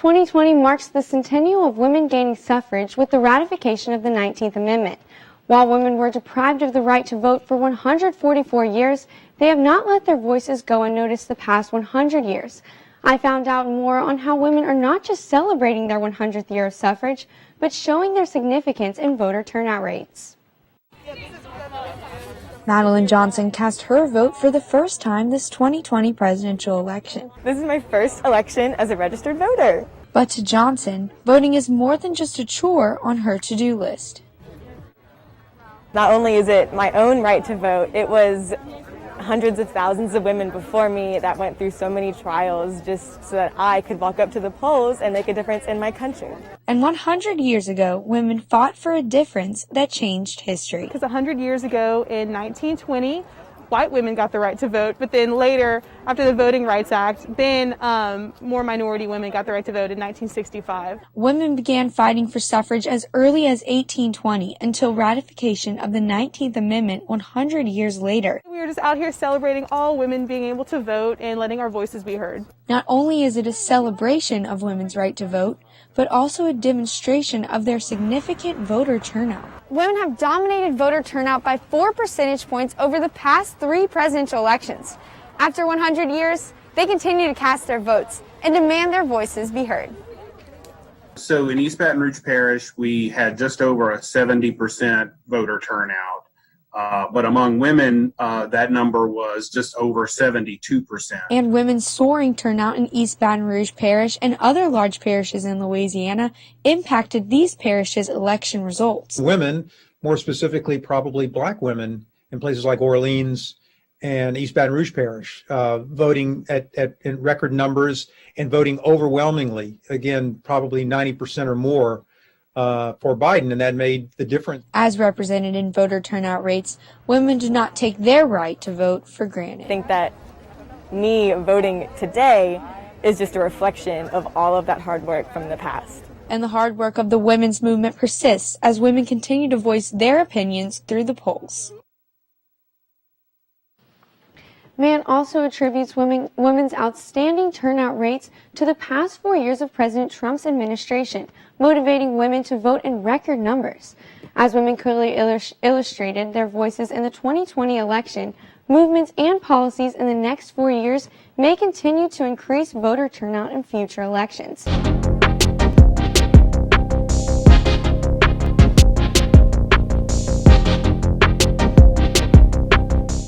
2020 marks the centennial of women gaining suffrage with the ratification of the 19th Amendment. While women were deprived of the right to vote for 144 years, they have not let their voices go unnoticed the past 100 years. I found out more on how women are not just celebrating their 100th year of suffrage, but showing their significance in voter turnout rates. Madeline Johnson cast her vote for the first time this 2020 presidential election. This is my first election as a registered voter. But to Johnson, voting is more than just a chore on her to-do list. Not only is it my own right to vote, it was hundreds of thousands of women before me that went through so many trials just so that I could walk up to the polls and make a difference in my country. And 100 years ago, women fought for a difference that changed history. Because 100 years ago in 1920, white women got the right to vote, but then later, after the Voting Rights Act, then more minority women got the right to vote in 1965. Women began fighting for suffrage as early as 1820 until ratification of the 19th Amendment 100 years later. We were just out here celebrating all women being able to vote and letting our voices be heard. Not only is it a celebration of women's right to vote, but also a demonstration of their significant voter turnout. Women have dominated voter turnout by 4 percentage points over the past 3 presidential elections. After 100 years, they continue to cast their votes and demand their voices be heard. So in East Baton Rouge Parish, we had just over a 70% voter turnout. But among women, that number was just over 72%. And women's soaring turnout in East Baton Rouge Parish and other large parishes in Louisiana impacted these parishes' election results. Women, more specifically probably black women in places like Orleans and East Baton Rouge Parish, voting in record numbers and voting overwhelmingly, again, probably 90% or more, for Biden, and that made the difference. As represented in voter turnout rates, women do not take their right to vote for granted. I think that me voting today is just a reflection of all of that hard work from the past. And the hard work of the women's movement persists as women continue to voice their opinions through the polls. Mann also attributes women's outstanding turnout rates to the past 4 years of President Trump's administration, motivating women to vote in record numbers. As women clearly illustrated their voices in the 2020 election, movements and policies in the next 4 years may continue to increase voter turnout in future elections.